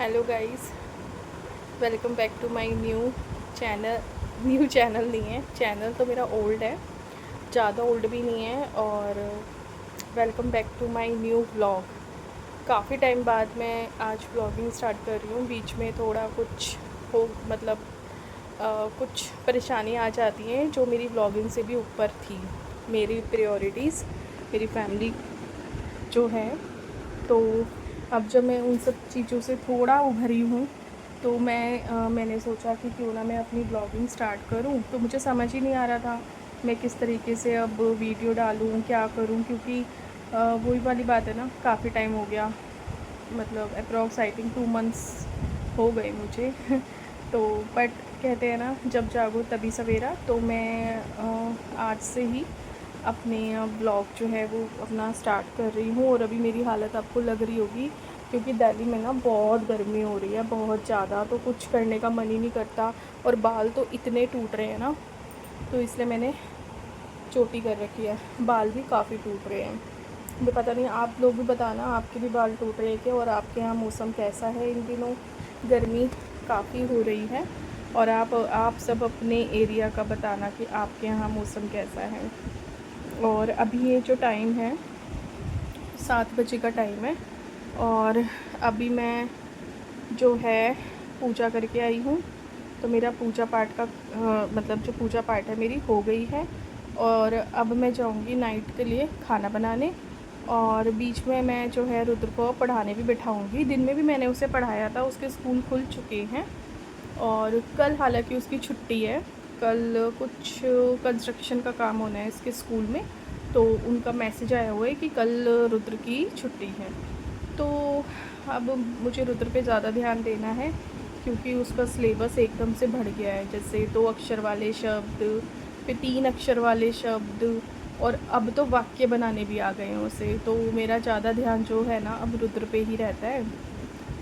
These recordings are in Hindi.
Hello guys, welcome back to my channel. New channel नहीं है, चैनल तो मेरा ओल्ड है, ज़्यादा ओल्ड भी नहीं है। और welcome back to my new vlog. काफ़ी टाइम बाद मैं आज व्लॉगिंग स्टार्ट कर रही हूँ। बीच में थोड़ा कुछ हो मतलब कुछ परेशानी आ जाती हैं जो मेरी व्लॉगिंग से भी ऊपर थी। मेरी प्रायोरिटीज़, मेरी फैमिली जो है, तो अब जब मैं उन सब चीज़ों से थोड़ा उभरी हूँ तो मैंने सोचा कि क्यों ना मैं अपनी ब्लॉगिंग स्टार्ट करूँ। तो मुझे समझ ही नहीं आ रहा था मैं किस तरीके से अब वीडियो डालूँ, क्या करूँ, क्योंकि वही वाली बात है ना, काफ़ी टाइम हो गया, मतलब अप्रॉक्स आई थिंक 2 मंथ्स हो गए मुझे तो बट कहते हैं ना, जब जागो तभी सवेरा। तो मैं आज से ही अपने ब्लॉग जो है वो अपना स्टार्ट कर रही हूँ। और अभी मेरी हालत आपको लग रही होगी क्योंकि दिल्ली में ना बहुत गर्मी हो रही है, बहुत ज़्यादा, तो कुछ करने का मन ही नहीं करता। और बाल तो इतने टूट रहे हैं ना, तो इसलिए मैंने चोटी कर रखी है। बाल भी काफ़ी टूट रहे हैं। मुझे पता नहीं, आप लोग भी बताना, आपके भी बाल टूट रहे हैं क्या? और आपके यहाँ मौसम कैसा है इन दिनों? गर्मी काफ़ी हो रही है। और आप सब अपने एरिया का बताना कि आपके यहाँ मौसम कैसा है। और अभी ये जो टाइम है, 7 बजे का टाइम है। और अभी मैं जो है पूजा करके आई हूँ। तो मेरा पूजा पाठ का मतलब जो पूजा पाठ है मेरी हो गई है। और अब मैं जाऊँगी नाइट के लिए खाना बनाने। और बीच में मैं जो है रुद्र को पढ़ाने भी बिठाऊँगी। दिन में भी मैंने उसे पढ़ाया था, उसके स्कूल खुल चुके हैं। और कल हालांकि उसकी छुट्टी है। कल कुछ कंस्ट्रक्शन का काम होना है इसके स्कूल में, तो उनका मैसेज आया हुआ है कि कल रुद्र की छुट्टी है। तो अब मुझे रुद्र पे ज़्यादा ध्यान देना है क्योंकि उसका सिलेबस एकदम से बढ़ गया है। जैसे 2 अक्षर वाले शब्द, फिर 3 अक्षर वाले शब्द, और अब तो वाक्य बनाने भी आ गए हैं उसे। तो मेरा ज़्यादा ध्यान जो है ना अब रुद्र पे ही रहता है।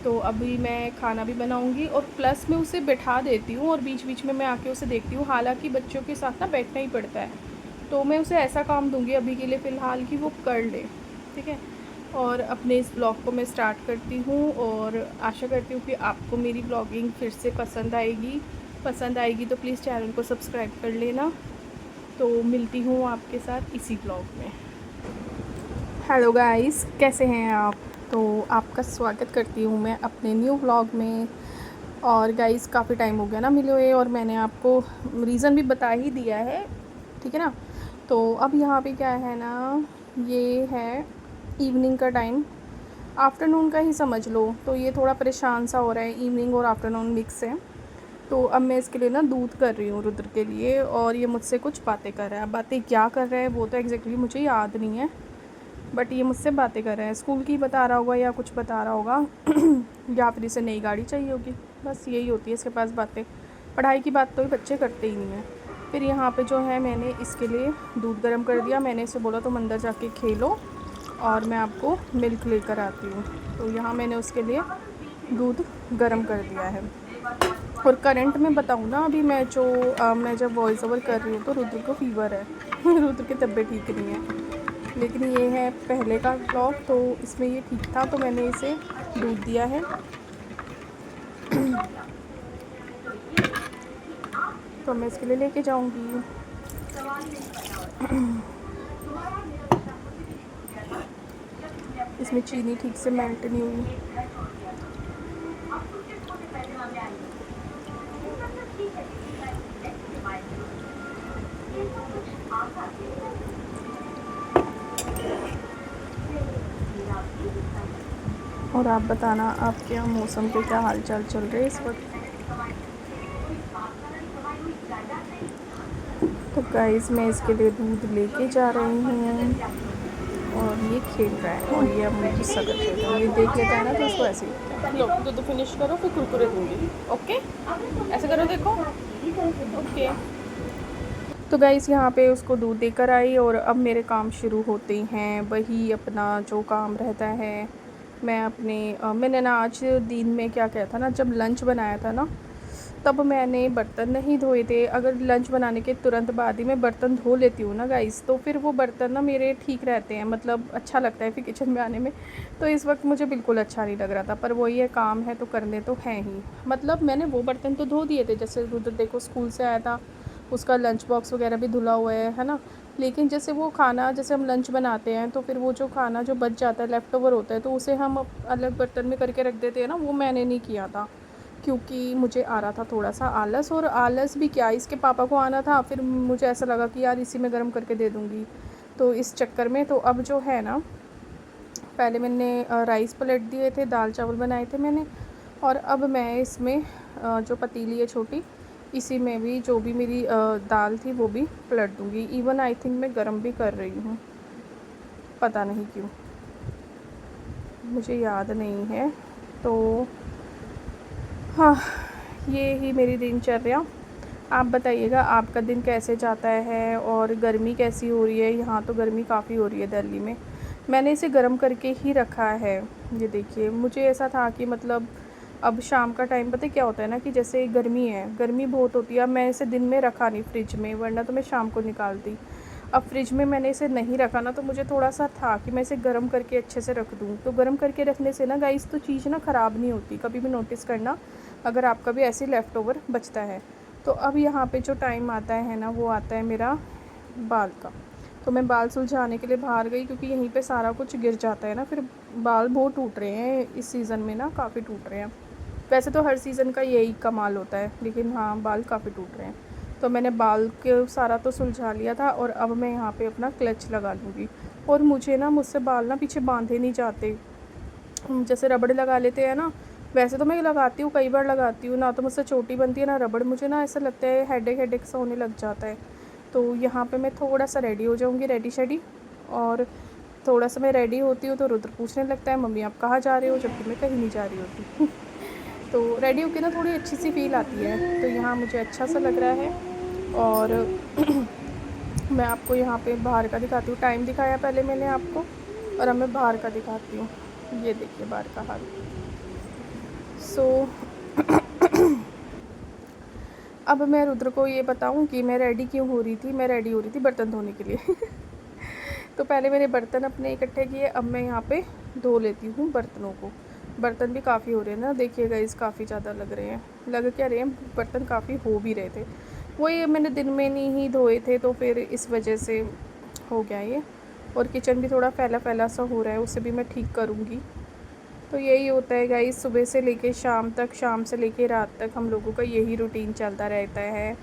तो अभी मैं खाना भी बनाऊंगी और प्लस मैं उसे बैठा देती हूँ और बीच बीच में मैं आके उसे देखती हूँ। हालांकि बच्चों के साथ ना बैठना ही पड़ता है, तो मैं उसे ऐसा काम दूंगी अभी के लिए फ़िलहाल कि वो कर ले, ठीक है। और अपने इस ब्लॉग को मैं स्टार्ट करती हूँ और आशा करती हूँ कि आपको मेरी ब्लॉगिंग फिर से पसंद आएगी तो प्लीज़ चैनल को सब्सक्राइब कर लेना। तो मिलती हूँ आपके साथ इसी ब्लॉग में। हेलो गाइस, कैसे हैं आप? तो आपका स्वागत करती हूँ मैं अपने न्यू व्लॉग में। और गाइस, काफ़ी टाइम हो गया ना मिले हुए, और मैंने आपको रीज़न भी बता ही दिया है, ठीक है ना। तो अब यहाँ पे क्या है ना, ये है इवनिंग का टाइम, आफ्टरनून का ही समझ लो। तो ये थोड़ा परेशान सा हो रहा है, इवनिंग और आफ्टरनून मिक्स है। तो अब मैं इसके लिए ना दूध कर रही हूँ रुद्र के लिए, और ये मुझसे कुछ बातें कर रहा है। अब बातें क्या कर रहा है वो तो एग्जैक्टली मुझे याद नहीं है, बट ये मुझसे बातें कर रहे हैं। स्कूल की बता रहा होगा या कुछ बता रहा होगा या फिर इसे नई गाड़ी चाहिए होगी, बस यही होती है इसके पास बातें। पढ़ाई की बात तो ये बच्चे करते ही नहीं हैं। फिर यहाँ पे जो है मैंने इसके लिए दूध गर्म कर दिया। मैंने इसे बोला तुम अंदर जाके खेलो और मैं आपको मिल्क लेकर आती हूँ। तो यहाँ मैंने उसके लिए दूध गर्म कर दिया है। और करंट में बताऊँ ना, अभी मैं जब वॉइस ओवर कर रही हूँ तो रुद्र को फ़ीवर है रुद्र की तबीयत ठीक नहीं है। लेकिन ये है पहले का ब्लॉग, तो इसमें ये ठीक था, तो मैंने इसे दूध दिया है। तो मैं इसके लिए लेके जाऊंगी। इसमें चीनी ठीक से मेल्ट नहीं हुई। और आप बताना, आपके यहाँ मौसम के क्या हाल चाल चल रहे हैं इस वक्त? तो गाइस, मैं इसके लिए दूध लेके जा रही हूँ और ये खेल रहा है, और ये अब मुझे गुस्सा कर देता है। ये देख लेता है ना तो इसको ऐसे ही होता है। लो दूध फिनिश करो, फिर कुरकुरे दूँगी, ओके? ऐसे करो, देखो, ओके। तो गाइस, यहाँ पे उसको दूध देकर आई और अब मेरे काम शुरू होते हैं। वही अपना जो काम रहता है, मैं अपने मैंने ना आज दिन में क्या किया था ना, जब लंच बनाया था ना, तब मैंने बर्तन नहीं धोए थे। अगर लंच बनाने के तुरंत बाद ही मैं बर्तन धो लेती हूँ ना गाइस, तो फिर वो बर्तन ना मेरे ठीक रहते हैं, मतलब अच्छा लगता है फिर किचन में आने में। तो इस वक्त मुझे बिल्कुल अच्छा नहीं लग रहा था, पर वही है, काम है तो करने तो हैं ही। मतलब मैंने वो बर्तन तो धो दिए थे, जैसे रुद्र देखो स्कूल से आया था, उसका लंच बॉक्स वगैरह भी धुला हुआ है ना। लेकिन जैसे वो खाना, जैसे हम लंच बनाते हैं तो फिर वो जो खाना जो बच जाता है, लेफ़्ट ओवर होता है, तो उसे हम अलग बर्तन में करके रख देते हैं ना, वो मैंने नहीं किया था। क्योंकि मुझे आ रहा था थोड़ा सा आलस, और आलस भी क्या, इसके पापा को आना था, फिर मुझे ऐसा लगा कि यार इसी में गर्म करके दे दूँगी, तो इस चक्कर में तो अब जो है ना, पहले मैंने राइस पलट दिए थे, दाल चावल बनाए थे मैंने, और अब मैं इसमें जो पतीली है छोटी, इसी में भी जो भी मेरी दाल थी वो भी पलट दूँगी। इवन आई थिंक मैं गरम भी कर रही हूँ, पता नहीं क्यों, मुझे याद नहीं है। तो हाँ, ये ही मेरी दिनचर्या। आप बताइएगा आपका दिन कैसे जाता है, और गर्मी कैसी हो रही है? यहाँ तो गर्मी काफ़ी हो रही है दिल्ली में। मैंने इसे गर्म करके ही रखा है। ये देखिए, मुझे ऐसा था कि मतलब अब शाम का टाइम पता है क्या होता है ना, कि जैसे गर्मी है, गर्मी बहुत होती है। अब मैं इसे दिन में रखा नहीं फ्रिज में, वरना तो मैं शाम को निकालती। अब फ्रिज में मैंने इसे नहीं रखा ना, तो मुझे थोड़ा सा था कि मैं इसे गर्म करके अच्छे से रख दूँ। तो गर्म करके रखने से ना गाइस, तो चीज़ ना ख़राब नहीं होती। कभी भी नोटिस करना, अगर आपका भी ऐसे लेफ़्ट ओवर बचता है। तो अब यहाँ पे जो टाइम आता है ना, वो आता है मेरा बाल का। तो मैं बाल सुलझाने के लिए बाहर गई, क्योंकि यहीं पे सारा कुछ गिर जाता है ना, फिर बाल बहुत टूट रहे हैं इस सीज़न में ना, काफ़ी टूट रहे हैं। वैसे तो हर सीज़न का यही कमाल होता है, लेकिन हाँ, बाल काफ़ी टूट रहे हैं। तो मैंने बाल के सारा तो सुलझा लिया था, और अब मैं यहाँ पे अपना क्लच लगा लूँगी। और मुझसे बाल ना पीछे बांधे नहीं जाते। जैसे रबड़ लगा लेते हैं ना, वैसे तो मैं लगाती हूँ, कई बार लगाती हूँ ना, तो मुझसे चोटी बनती है ना रबड़, मुझे ना ऐसा लगता है हेडेक हेडेक सा होने लग जाता है। तो यहाँ पे मैं थोड़ा सा रेडी हो जाऊँगी, रेडी शेडी, और थोड़ा सा मैं रेडी होती हूँ तो रुद्र पूछने लगता है, मम्मी आप कहाँ जा रहे हो, जबकि मैं कहीं नहीं जा रही होती। तो रेडी होके ना थोड़ी अच्छी सी फील आती है, तो यहाँ मुझे अच्छा सा लग रहा है। और मैं आपको यहाँ पे बाहर का दिखाती हूँ। टाइम दिखाया पहले मैंने आपको, और अब मैं बाहर का दिखाती हूँ। ये देखिए बाहर का हाल। सो अब मैं रुद्र को ये बताऊँ कि मैं रेडी क्यों हो रही थी। मैं रेडी हो रही थी बर्तन धोने के लिए। तो पहले मैंने बर्तन अपने इकट्ठे किए, अब मैं यहाँ पे धो लेती हूँ बर्तनों को। बर्तन भी काफ़ी हो रहे हैं ना, देखिएगा इस काफ़ी ज़्यादा लग रहे हैं, लग क्या रहे हैं, बर्तन काफ़ी हो भी रहे थे। वही मैंने दिन में नहीं ही धोए थे, तो फिर इस वजह से हो गया ये। और किचन भी थोड़ा फैला फैला सा हो रहा है, उसे भी मैं ठीक करूँगी। तो यही होता है गाइस, सुबह से लेके शाम तक, शाम से लेके रात तक हम लोगों का यही रूटीन चलता रहता है।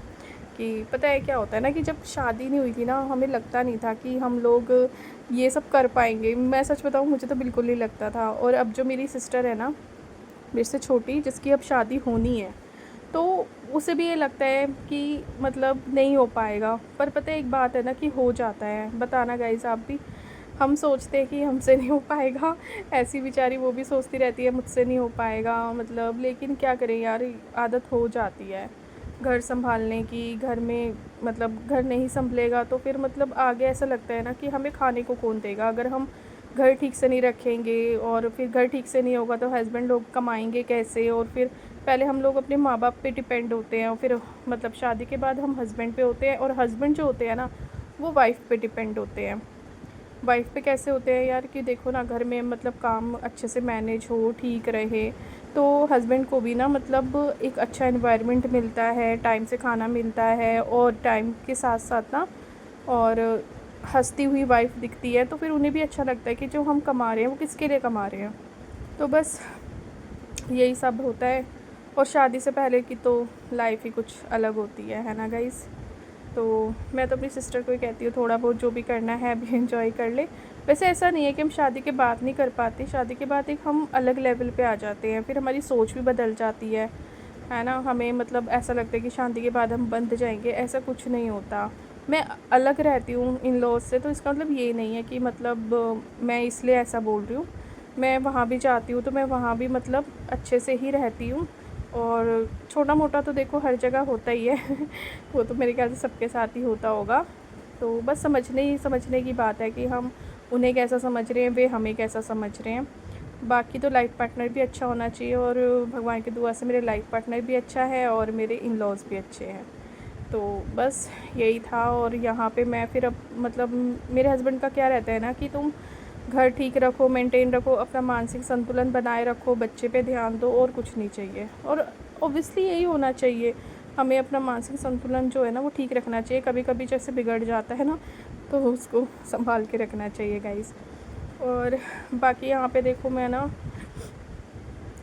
कि पता है क्या होता है ना, कि जब शादी नहीं हुई थी ना, हमें लगता नहीं था कि हम लोग ये सब कर पाएंगे। मैं सच बताऊँ, मुझे तो बिल्कुल नहीं लगता था। और अब जो मेरी सिस्टर है ना, मेरे से छोटी, जिसकी अब शादी होनी है, तो उसे भी ये लगता है कि मतलब नहीं हो पाएगा। पर पता है एक बात है ना, कि हो जाता है। बताना गाइस आप भी, हम सोचते हैं कि हमसे नहीं हो पाएगा, ऐसी बेचारी वो भी सोचती रहती है मुझसे नहीं हो पाएगा, मतलब। लेकिन क्या करें यार, आदत हो जाती है घर संभालने की। घर में मतलब घर नहीं संभलेगा तो फिर मतलब आगे ऐसा लगता है ना, कि हमें खाने को कौन देगा। अगर हम घर ठीक से नहीं रखेंगे, और फिर घर ठीक से नहीं होगा तो हस्बैंड लोग कमाएंगे कैसे। और फिर पहले हम लोग अपने माँ बाप पे डिपेंड होते हैं, और फिर मतलब शादी के बाद हम हस्बैंड पे होते हैं, और हस्बैंड जो होते हैं ना, वो वाइफ़ पे डिपेंड होते हैं। वाइफ़ पे कैसे होते हैं यार, कि देखो ना, घर में मतलब काम अच्छे से मैनेज हो, ठीक रहे, तो हस्बैंड को भी ना मतलब एक अच्छा एनवायरनमेंट मिलता है, टाइम से खाना मिलता है, और टाइम के साथ साथ ना, और हंसती हुई वाइफ़ दिखती है, तो फिर उन्हें भी अच्छा लगता है कि जो हम कमा रहे हैं वो किसके लिए कमा रहे हैं। तो बस यही सब होता है। और शादी से पहले की तो लाइफ ही कुछ अलग होती है ना गाइस। तो मैं तो अपनी सिस्टर को ही कहती हूँ, थोड़ा बहुत जो भी करना है अभी एंजॉय कर ले। वैसे ऐसा नहीं है कि हम शादी के बाद नहीं कर पाते, शादी के बाद एक हम अलग लेवल पे आ जाते हैं, फिर हमारी सोच भी बदल जाती है ना। हमें मतलब ऐसा लगता है कि शादी के बाद हम बंध जाएंगे, ऐसा कुछ नहीं होता। मैं अलग रहती हूँ इन लॉज से, तो इसका मतलब ये नहीं है कि मतलब मैं इसलिए ऐसा बोल रही हूँ। मैं वहाँ भी जाती हूँ तो मैं वहाँ भी मतलब अच्छे से ही रहती हूँ। और छोटा मोटा तो देखो हर जगह होता ही है। वो तो मेरे ख्याल से सबके साथ ही होता होगा। तो बस समझने की बात है कि हम उन्हें कैसा समझ रहे हैं, वे हमें कैसा समझ रहे हैं। बाकी तो लाइफ पार्टनर भी अच्छा होना चाहिए, और भगवान की दुआ से मेरे लाइफ पार्टनर भी अच्छा है और मेरे इन लॉज़ भी अच्छे हैं। तो बस यही था। और यहाँ पे मैं फिर अब मतलब मेरे हस्बैंड का क्या रहता है ना कि तुम घर ठीक रखो, मेंटेन रखो, अपना मानसिक संतुलन बनाए रखो, बच्चे पे ध्यान दो, और कुछ नहीं चाहिए। और ऑब्वियसली यही होना चाहिए, हमें अपना मानसिक संतुलन जो है ना वो ठीक रखना चाहिए। कभी कभी जैसे बिगड़ जाता है ना, तो उसको संभाल के रखना चाहिए गाइस। और बाकी यहाँ पे देखो मैं ना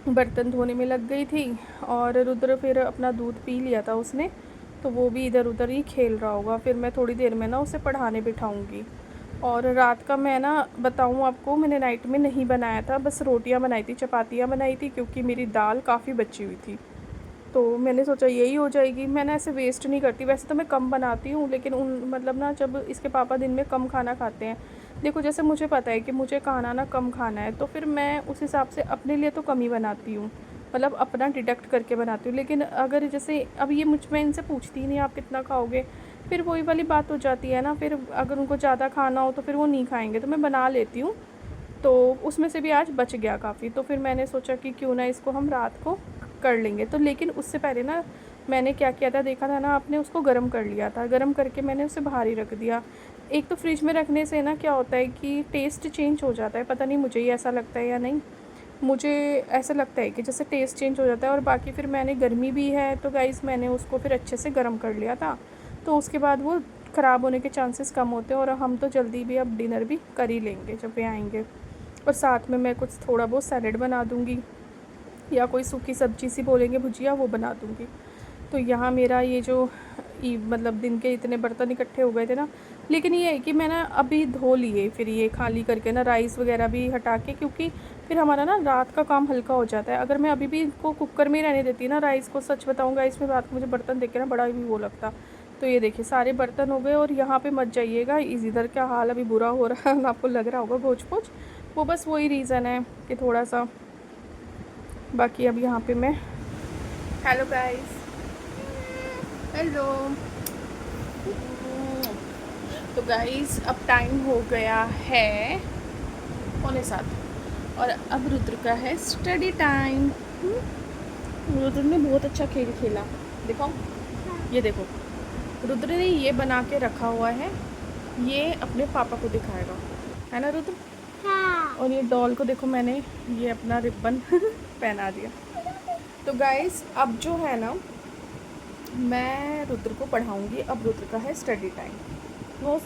बर्तन धोने में लग गई थी, और रुद्र फिर अपना दूध पी लिया था उसने, तो वो भी इधर उधर ही खेल रहा होगा। फिर मैं थोड़ी देर में ना उसे पढ़ाने बिठाऊंगी। और रात का मैं ना बताऊं आपको, मैंने नाइट में नहीं बनाया था, बस रोटियां बनाई थी, चपातियां बनाई थी, क्योंकि मेरी दाल काफ़ी बची हुई थी। तो मैंने सोचा यही हो जाएगी। मैंने ऐसे वेस्ट नहीं करती, वैसे तो मैं कम बनाती हूँ, लेकिन उन मतलब ना जब इसके पापा दिन में कम खाना खाते हैं, देखो जैसे मुझे पता है कि मुझे खाना ना कम खाना है, तो फिर मैं उस हिसाब से अपने लिए तो कम ही बनाती हूँ, मतलब अपना डिडक्ट करके बनाती हूँ। लेकिन अगर जैसे अब ये मुझ में इनसे पूछती ही नहीं आप कितना खाओगे, फिर वही वाली बात हो जाती है ना। फिर अगर उनको ज़्यादा खाना हो तो फिर वो नहीं खाएंगे, तो मैं बना लेती हूँ। तो उसमें से भी आज बच गया काफ़ी, तो फिर मैंने सोचा कि क्यों ना इसको हम रात को कर लेंगे। तो लेकिन उससे पहले ना मैंने क्या किया था, देखा था ना आपने, उसको गर्म कर लिया था। गर्म करके मैंने उसे बाहर ही रख दिया। एक तो फ्रिज में रखने से ना क्या होता है कि टेस्ट चेंज हो जाता है, पता नहीं मुझे ही ऐसा लगता है या नहीं, मुझे ऐसा लगता है कि जैसे टेस्ट चेंज हो जाता है। और बाकी फिर मैंने गर्मी भी है तो गाइस मैंने उसको फिर अच्छे से गर्म कर लिया था, तो उसके बाद वो ख़राब होने के चांसेस कम होते हैं। और हम तो जल्दी भी अब डिनर भी कर ही लेंगे जब वे आएंगे। और साथ में मैं कुछ थोड़ा बहुत सैलेड बना दूँगी, या कोई सूखी सब्जी सी बोलेंगे भुजिया, वो बना दूँगी। तो यहाँ मेरा ये जो मतलब दिन के इतने बर्तन इकट्ठे हो गए थे ना, लेकिन ये है कि मैं ना अभी धो लिए, फिर ये खाली करके ना राइस वगैरह भी हटा के, क्योंकि फिर हमारा ना रात का काम हल्का हो जाता है। अगर मैं अभी भी इनको कुकर में ही रहने देती ना राइस को, सच बताऊँगा इसमें रात को मुझे बर्तन देख के ना बड़ा भी वो लगता। तो ये देखिए सारे बर्तन हो गए। और यहाँ पे मत जाइएगा, इधर का हाल अभी बुरा हो रहा है आपको लग रहा होगा भोज भोज, वो बस वही रीज़न है कि थोड़ा सा। बाकी अब यहाँ पे मैं, हेलो गाइस, हेलो। तो गाइस अब टाइम हो गया है 6:45, और अब रुद्र का है स्टडी टाइम। रुद्र ने बहुत अच्छा खेल खेला, देखो ये देखो, रुद्र ने ये बना के रखा हुआ है, ये अपने पापा को दिखाएगा, है ना रुद्र? हाँ। और ये डॉल को देखो, मैंने ये अपना रिबन पहना दिया। तो गाइस अब जो है ना, मैं रुद्र को पढ़ाऊंगी। अब रुद्र का है स्टडी टाइम। वो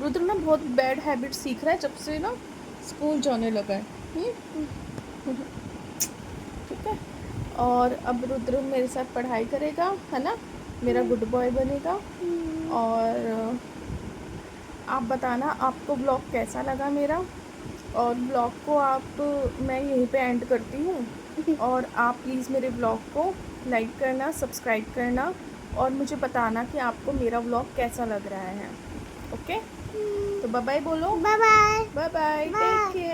रुद्र ना बहुत बैड हैबिट सीख रहा है जब से ना स्कूल जाने लगा है। ठीक है। और अब रुद्र मेरे साथ पढ़ाई करेगा, है ना, मेरा गुड बॉय बनेगा। और आप बताना आपको ब्लॉग कैसा लगा मेरा, और ब्लॉग को आप, मैं यहीं पे एंड करती हूँ। और आप प्लीज़ मेरे ब्लॉग को लाइक करना, सब्सक्राइब करना, और मुझे बताना कि आपको मेरा ब्लॉग कैसा लग रहा है। ओके, तो बाय बाय बोलो। Bye bye, bye bye, take care.